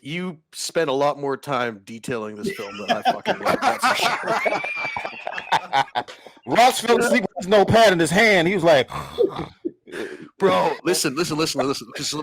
you spent a lot more time detailing this film than I fucking would. That's for sure. Ross fell asleep with his notepad in his hand. He was like, Bro, listen. Because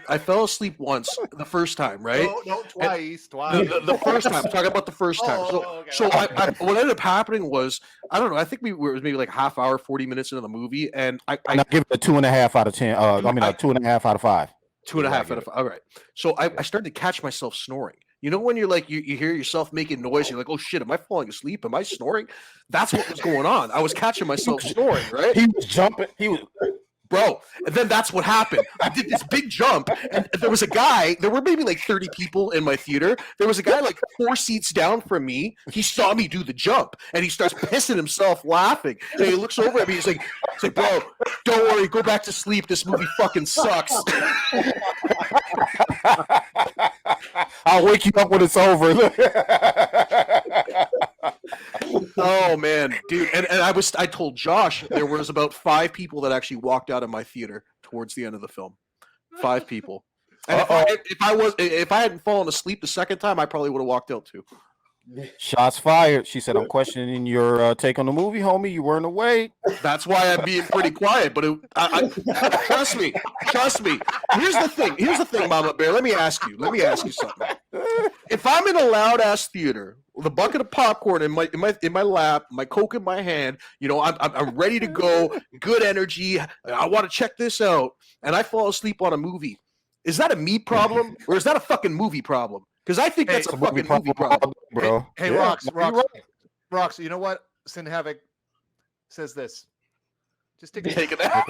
I fell asleep once, the first time, right? No, twice. The first time. I'm talking about the first time. What ended up happening was, I don't know. I think it was maybe like half hour, 40 minutes into the movie, and I give it a 2.5 out of 10. A 2.5 out of 5. 2.5 out of 5. All right. So I started to catch myself snoring. You know when you're like you hear yourself making noise, you're like, oh shit, am I falling asleep? Am I snoring? That's what was going on. I was catching myself snoring, right? He was jumping. Bro, and then that's what happened. I did this big jump, and there was a guy. There were maybe like 30 people in my theater. There was a guy like 4 seats down from me. He saw me do the jump, and he starts pissing himself laughing. And he looks over at me. He's like, bro, don't worry. Go back to sleep. This movie fucking sucks. I'll wake you up when it's over. Oh man, dude, and I told Josh there was about 5 people that actually walked out of my theater towards the end of the film. 5 people. And if I hadn't fallen asleep the second time, I probably would have walked out too. Shots fired. She said, "I'm questioning your take on the movie, homie. You weren't awake." That's why I'm being pretty quiet. But trust me. Here's the thing, Mama Bear. Let me ask you something. If I'm in a loud ass theater with a bucket of popcorn in my lap, my Coke in my hand, I'm ready to go, good energy. I want to check this out, and I fall asleep on a movie. Is that a me problem or is that a fucking movie problem? Because I think that's a fucking movie problem, bro. Hey, Rox, you know what? Sin Havoc says this. Just take a nap.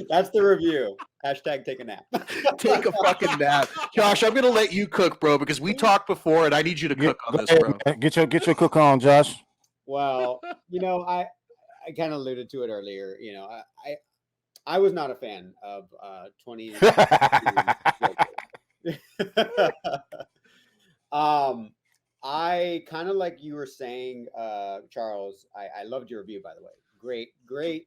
That's the review. Hashtag take a nap. Take a fucking nap. Josh, I'm going to let you cook, bro, because we talked before, and I need you to cook on this, bro. Get your cook on, Josh. Well, I kind of alluded to it earlier. I was not a fan of 20. I kind of like you were saying, Charles. I loved your review, by the way. Great.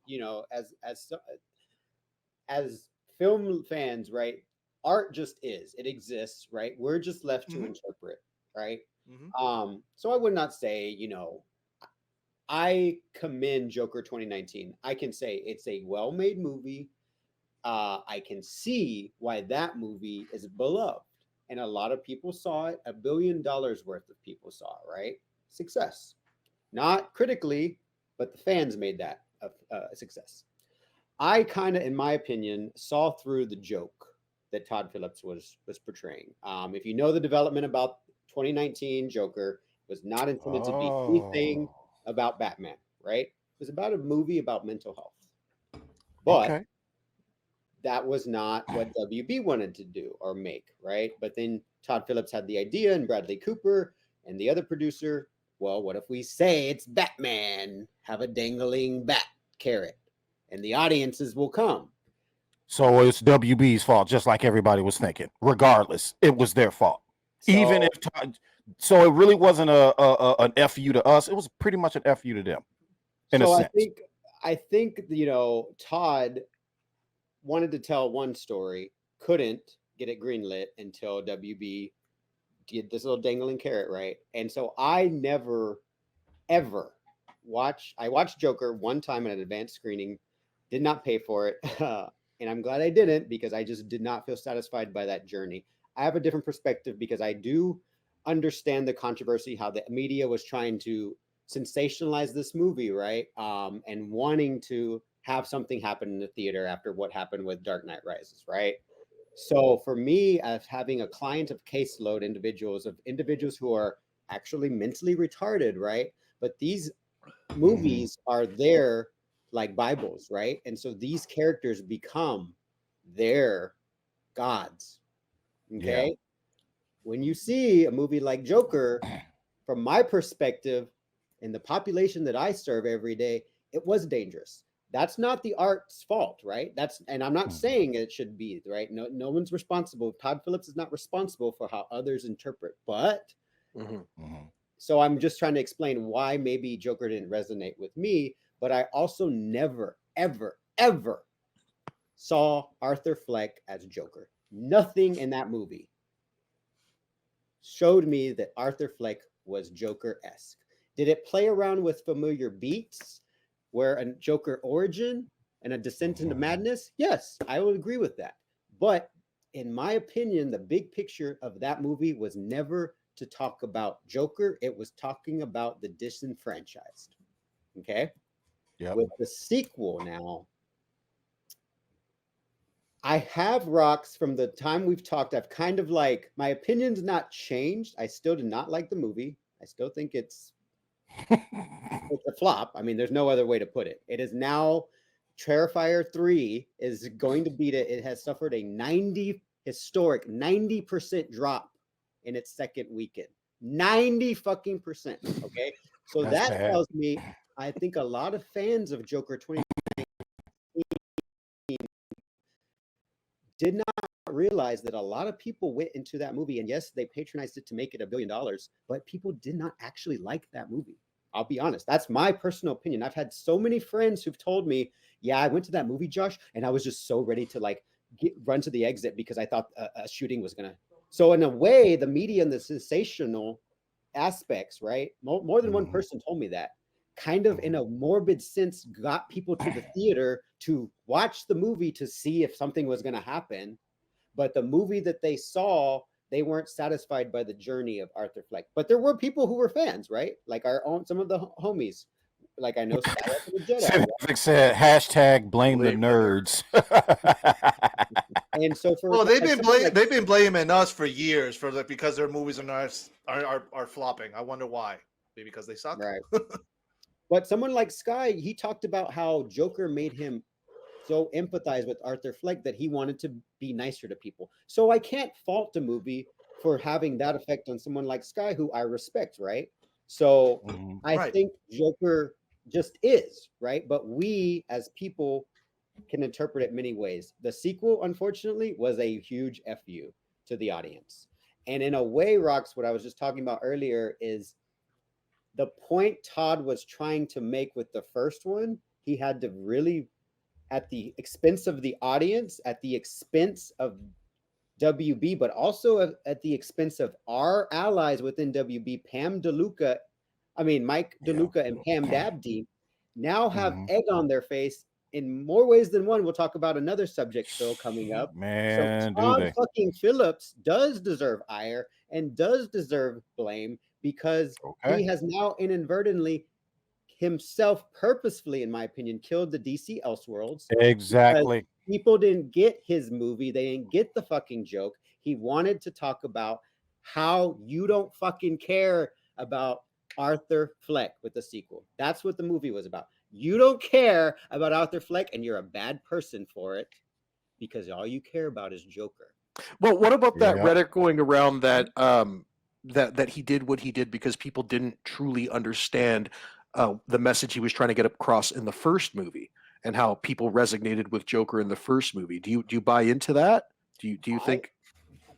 As film fans, right? Art just is. It exists, right? We're just left to interpret, right? Mm-hmm. So I would not say, I commend Joker 2019. I can say it's a well-made movie. I can see why that movie is beloved. And a lot of people saw it. $1 billion worth of people saw it, right? Success. Not critically, but the fans made that a success. I kind of, in my opinion, saw through the joke that Todd Phillips was portraying. If you know the development about 2019 Joker, was not intended to be anything about Batman, right? It was about a movie about mental health. But that was not what WB wanted to do or make, right? But then Todd Phillips had the idea, and Bradley Cooper and the other producer, well, what if we say it's Batman, have a dangling bat carrot, and the audiences will come. So it's WB's fault, just like everybody was thinking. Regardless, it was their fault. Even if so it really wasn't an FU to us. It was pretty much an FU to them. In a sense. I think Todd wanted to tell one story, couldn't get it greenlit until WB did this little dangling carrot, right? And so I never, ever watched Joker one time at an advanced screening, did not pay for it. And I'm glad I didn't, because I just did not feel satisfied by that journey. I have a different perspective because I do understand the controversy, how the media was trying to sensationalize this movie, right? And wanting to have something happen in the theater after what happened with Dark Knight Rises, right? So for me, as having a client of caseload individuals who are actually mentally retarded, right? But these movies are there like Bibles, right? And so these characters become their gods. Okay. Yeah. When you see a movie like Joker, from my perspective, in the population that I serve every day, it was dangerous. That's not the art's fault, right? And I'm not saying it should be, right? No one's responsible. Todd Phillips is not responsible for how others interpret, but so I'm just trying to explain why maybe Joker didn't resonate with me, but I also never, ever, ever saw Arthur Fleck as Joker. Nothing in that movie showed me that Arthur Fleck was Joker-esque. Did it play around with familiar beats where a Joker origin and a descent into madness? Yes, I will agree with that. But in my opinion, the big picture of that movie was never to talk about Joker. It was talking about the disenfranchised. Okay? Yep. With the sequel now, I have rocks from the time we've talked. I've kind of like, my opinion's not changed. I still do not like the movie. I still think it's a flop. I mean, there's no other way to put it. It is now, Terrifier 3 is going to beat it. It has suffered a historic 90% drop in its second weekend. 90 fucking percent. Okay. So That's that bad. tells me, I think a lot of fans of Joker 20 did not realize that a lot of people went into that movie, and yes, they patronized it to make it $1 billion, but people did not actually like that movie. I'll be honest. That's my personal opinion. I've had so many friends who've told me, yeah, I went to that movie, Josh, and I was just so ready to like run to the exit because I thought a shooting was going to. So in a way, the media and the sensational aspects, right? More than one person told me that, kind of in a morbid sense, got people to the theater to watch the movie to see if something was going to happen. But the movie that they saw, they weren't satisfied by the journey of Arthur Fleck. But there were people who were fans, right? Like our own, some of the homies. Like I know Skylar from the Jedi. Civic said hashtag blame the nerds. And so for Well, they've been blaming us for years for because their movies are flopping. I wonder why. Maybe because they suck. Right. But someone like Sky, he talked about how Joker made him so empathize with Arthur Fleck that he wanted to be nicer to people. So I can't fault the movie for having that effect on someone like Sky, who I respect, right? So I think Joker just is, right? But we as people can interpret it many ways. The sequel, unfortunately, was a huge FU to the audience. And in a way, Rox, what I was just talking about earlier is the point Todd was trying to make with the first one. He had to really, at the expense of the audience, at the expense of WB, but also at the expense of our allies within WB, Mike DeLuca and Pam Dabney, now have egg on their face in more ways than one. We'll talk about another subject still coming up. Man, so Todd fucking Phillips does deserve ire and does deserve blame because he has now inadvertently himself purposefully, in my opinion, killed the DC Elseworlds. Exactly. People didn't get his movie. They didn't get the fucking joke. He wanted to talk about how you don't fucking care about Arthur Fleck with the sequel. That's what the movie was about. You don't care about Arthur Fleck, and you're a bad person for it because all you care about is Joker. Well, what about that rhetoric going around that that he did what he did because people didn't truly understand the message he was trying to get across in the first movie, and how people resonated with Joker in the first movie? Do you buy into that? Do you think?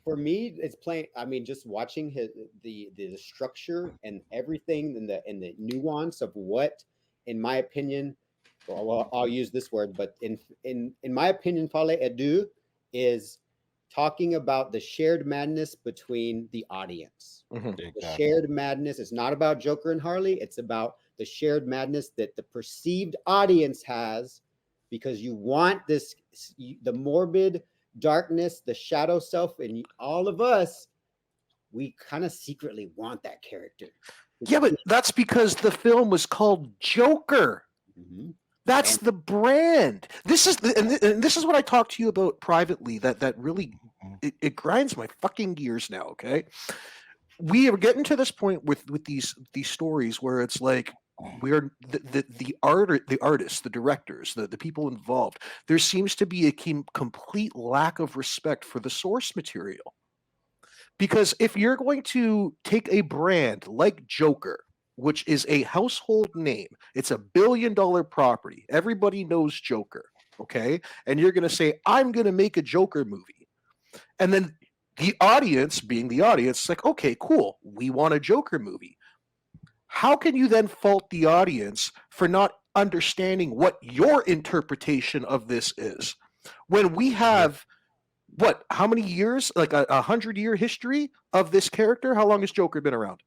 For me, it's plain. I mean, just watching the structure and everything and the nuance of what, in my opinion, well, I'll use this word, but in my opinion, Folie A Deux is talking about the shared madness between the audience. The shared madness is not about Joker and Harley. It's about the shared madness that the perceived audience has, because you want this, the morbid darkness, the shadow self, and all of us, we kind of secretly want that character. Yeah, but that's because the film was called Joker. That's the brand. This is and this is what I talked to you about privately. That really it grinds my fucking gears now. Okay, we are getting to this point with these stories where it's like we're the artists, the directors, the people involved. There seems to be a complete lack of respect for the source material. Because if you're going to take a brand like Joker, which is a household name, it's $1 billion property, everybody knows Joker, okay? And you're going to say, I'm going to make a Joker movie. And then the audience, being the audience, is like, okay, cool, we want a Joker movie. How can you then fault the audience for not understanding what your interpretation of this is? When we have what? How many years? Like a 100-year history of this character? How long has Joker been around?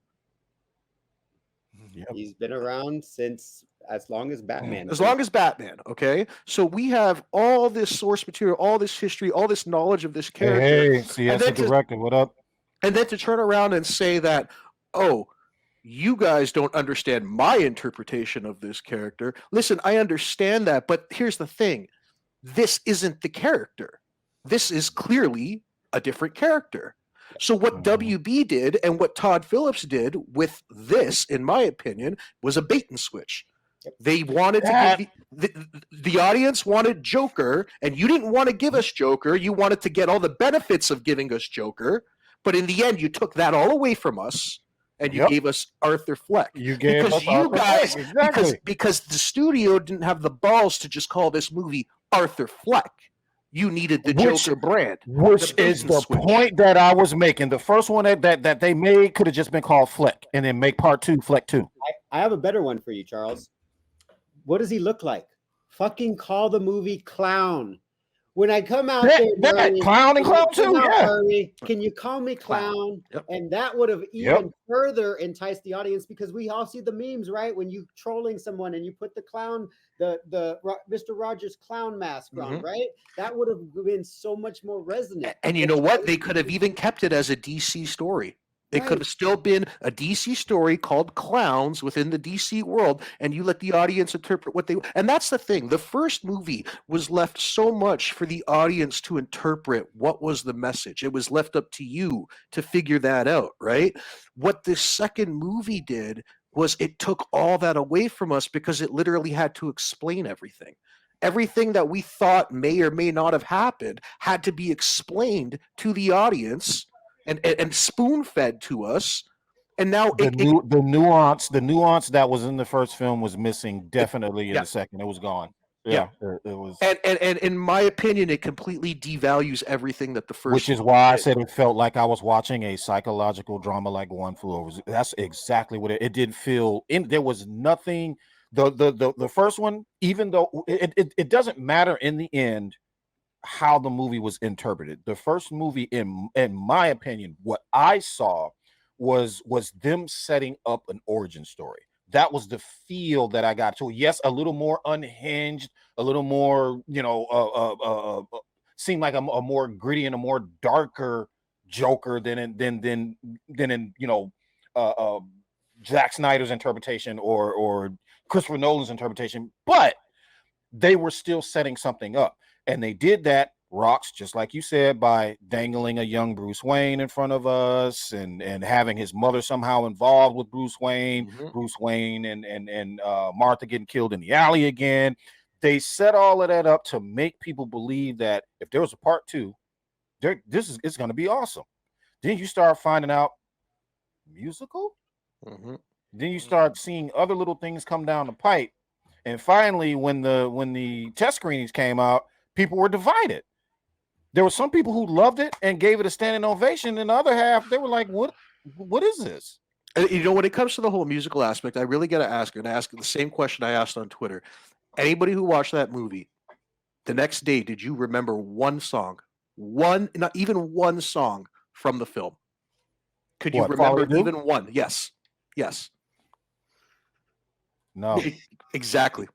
Yep. He's been around since as long as Batman. As long as Batman, okay? So we have all this source material, all this history, all this knowledge of this character. Hey, see, And that's the then to- director. What up? And then to turn around and say that, oh, you guys don't understand my interpretation of this character. Listen, I understand that, but here's the thing. This isn't the character. This is clearly a different character. So what WB did and what Todd Phillips did with this, in my opinion, was a bait and switch. They wanted to give the audience wanted Joker, and you didn't want to give us Joker. You wanted to get all the benefits of giving us Joker, but in the end, you took that all away from us, and you gave us Arthur Fleck. You gave because us you Arthur guys Fleck, exactly. because the studio didn't have the balls to just call this movie Arthur Fleck. You needed the Joker brand, which is the point that I was making. The first one that they made could have just been called Fleck, and then make part 2 Fleck 2. I have a better one for you, Charles. What does he look like? Fucking call the movie Clown. When I come out there, Clown and Clown 2, yeah. Murray, can you call me Clown? Yep. And that would have even further enticed the audience, because we all see the memes, right? When you trolling someone and you put the clown, the Mr. Rogers clown mask on, right? That would have been so much more resonant. And you know what? They could have even kept it as a DC story. It could have still been a DC story called Clowns within the DC world, and you let the audience interpret what they. And that's the thing. The first movie was left so much for the audience to interpret what was the message. It was left up to you to figure that out, right? What this second movie did was it took all that away from us, because it literally had to explain everything. Everything that we thought may or may not have happened had to be explained to the audience and spoon-fed to us. And now the nuance that was in the first film was missing definitely in the second. It was gone. It was. And in my opinion, it completely devalues everything that the first. Which is why I said it felt like I was watching a psychological drama, like One Flew Over. That's exactly what it did feel. There was nothing. The first one, even though it doesn't matter in the end how the movie was interpreted. The first movie, in my opinion, what I saw was them setting up an origin story. That was the feel that I got to. Yes, a little more unhinged, a little more, seemed like a more gritty and a more darker Joker than in Zack Snyder's interpretation or Christopher Nolan's interpretation, but they were still setting something up. And they did that, Rocks, just like you said, by dangling a young Bruce Wayne in front of us and having his mother somehow involved with Bruce Wayne, Bruce Wayne and Martha getting killed in the alley again. They set all of that up to make people believe that if there was a part 2, it's going to be awesome. Then you start finding out musical. Then you start seeing other little things come down the pipe. And finally, when the test screenings came out, people were divided. There were some people who loved it and gave it a standing ovation, and the other half, they were like, "What is this?" You know, when it comes to the whole musical aspect, I really got to ask the same question I asked on Twitter. Anybody who watched that movie, the next day, did you remember one song? Not even one song from the film. Could you remember even one? Yes. No. Exactly.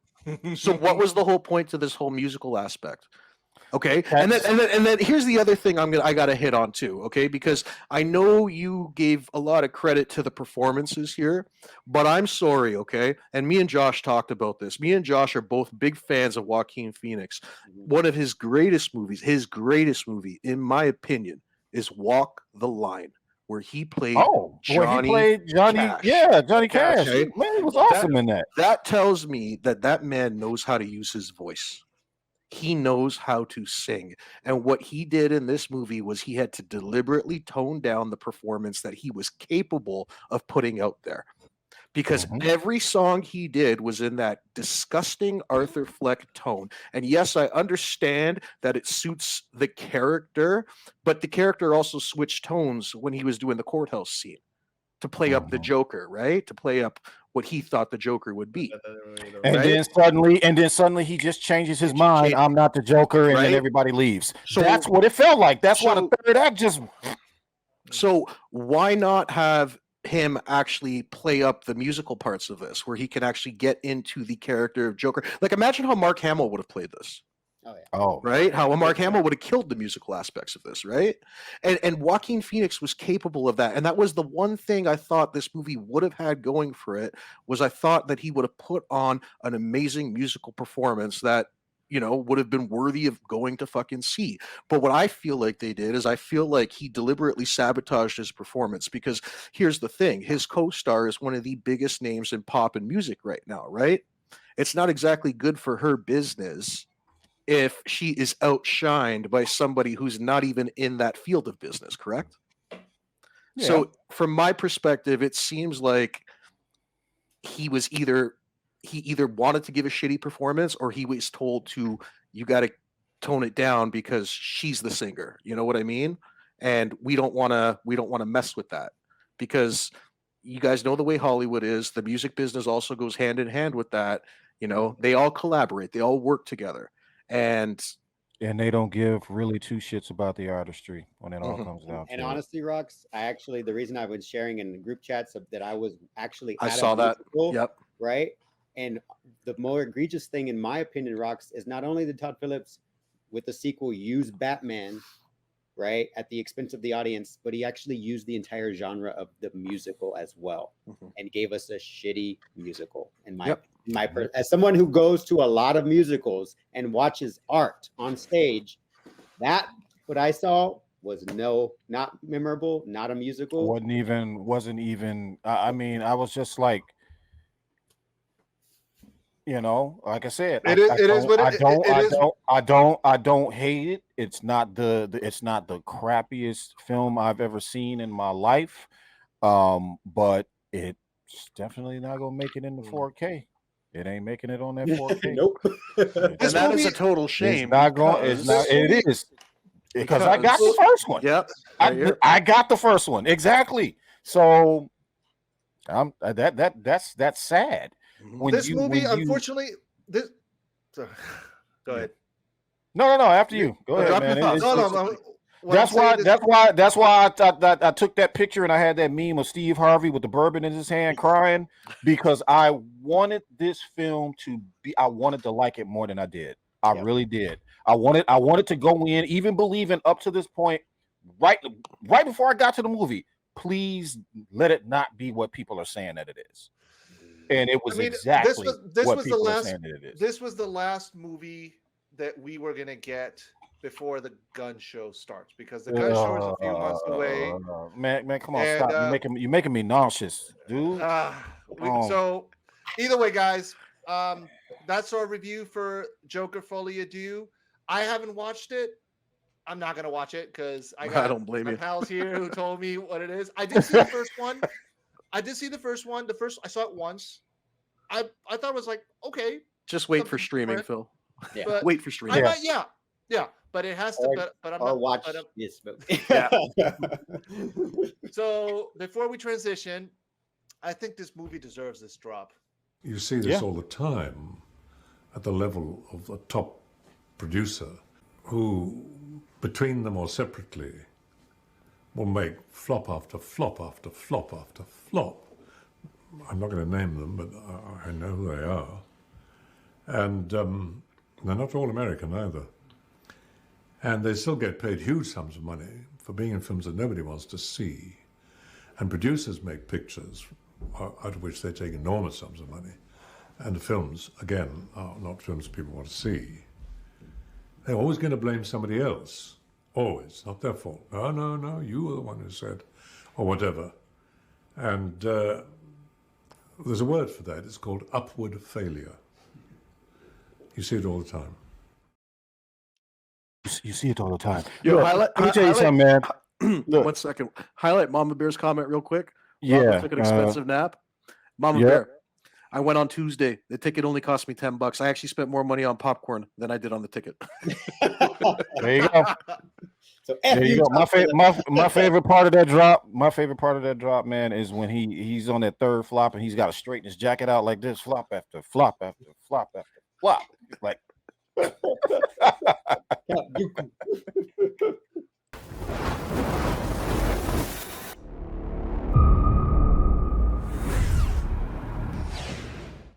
So what was the whole point to this whole musical aspect? Okay. And then here's the other thing I got to hit on too, okay? Because I know you gave a lot of credit to the performances here, but I'm sorry, okay? And me and Josh talked about this. Me and Josh are both big fans of Joaquin Phoenix. One of his greatest movie, in my opinion, is Walk the Line, where he played Johnny Cash. Yeah, Johnny Cash. Okay? Man, he was awesome in that. That tells me that man knows how to use his voice. He knows how to sing. And what he did in this movie was he had to deliberately tone down the performance that he was capable of putting out there. Because every song he did was in that disgusting Arthur Fleck tone. And yes, I understand that it suits the character, but the character also switched tones when he was doing the courthouse scene to play up the Joker, right? To play up what he thought the Joker would be. And Right? then suddenly he just changes his mind. I'm not the Joker, and Right? then everybody leaves. So That's what it felt like. That's why the third act just. So why not have him actually play up the musical parts of this, where he can actually get into the character of Joker? Like, imagine how Mark Hamill would have played this. Oh yeah. Oh, Right? How Mark Hamill would have killed the musical aspects of this, right? And Joaquin Phoenix was capable of that. And that was the one thing I thought this movie would have had going for it, was I thought that he would have put on an amazing musical performance that, you know, would have been worthy of going to fucking see. But what I feel like they did is I feel like he deliberately sabotaged his performance, because here's the thing. His co-star is one of the biggest names in pop and music right now, right? It's not exactly good for her business if she is outshined by somebody who's not even in that field of business, correct? Yeah. So from my perspective, it seems like he either wanted to give a shitty performance, or he was told to, you got to tone it down because she's the singer. You know what I mean? And we don't want to mess with that, because you guys know the way Hollywood is. The music business also goes hand in hand with that. You know, they all collaborate, they all work together. And they don't give really two shits about the artistry when it all Mhm. comes down And to honestly, Rox, the reason I was sharing in the group chats that I was actually I at saw a that. musical, Yep. right? And the more egregious thing, in my opinion, Rox, is not only did Todd Phillips with the sequel use Batman, right, at the expense of the audience, but he actually used the entire genre of the musical as well, Mhm. and gave us a shitty musical. In my Yep. as someone who goes to a lot of musicals and watches art on stage, that what I saw was not memorable, not a musical. wasn't even. I mean, I was just like, you know, like I said, It is what it is. I don't hate it. It's not it's not the crappiest film I've ever seen in my life. But it's definitely not gonna make it into 4K. It ain't making it on that 4K. Nope. And This that is a movie- total shame. It's not going. It's not. It is because I got the first one. Yep. Right here. I got the first one exactly. So that's sad. Mhm. When This you- movie, when you- unfortunately, this. Go ahead. No, after you. Go Well, ahead, drop your man. thoughts. No. What That's I'm saying is- that's why I took that picture and I had that meme of Steve Harvey with the bourbon in his hand crying, because I wanted this film to be, I wanted to like it more than I did. I really did. I wanted to go in, even believing up to this point, right before I got to the movie, please let it not be what people are saying that it is. And it was exactly what people are saying that it is. This was the last movie that we were gonna get before the gun show starts, because the gun show is a few months away. Man, come on, And, stop! You're making me nauseous, dude. So either way, guys, that's our review for Joker Folie A Deux. I haven't watched it. I'm not gonna watch it because I don't blame my you. pals here who told me what it is. I did see the first one. I saw it once. I thought it was like, okay. Just wait for something streaming, different. Phil. Yeah. But Wait for I streaming. might, yeah. But it has to. But I'm or not. watch But I'm- this movie. Yeah. So before we transition, I think this movie deserves this drop. You see this all the time at the level of a top producer who, between them or separately, will make flop after flop after flop after flop. I'm not going to name them, but I know who they are. And they're not all American either. And they still get paid huge sums of money for being in films that nobody wants to see. And producers make pictures out of which they take enormous sums of money. And the films, again, are not films people want to see. They're always going to blame somebody else. Always. Not their fault. No, you were the one who said, or whatever. And there's a word for that. It's called upward failure. You see it all the time. You see it all the time. Yo, Look, let me tell you something, man. Look. 1 second. Highlight Mama Bear's comment real quick. Yeah, Took an expensive nap. Mama Bear, I went on Tuesday. The ticket only cost me $10. I actually spent more money on popcorn than I did on the ticket. There you go. So F There you you, go. Todd Phillips. My favorite part of that drop. My favorite part of that drop, man, is when he's on that third flop and he's got to straighten his jacket out like this, flop after flop after flop after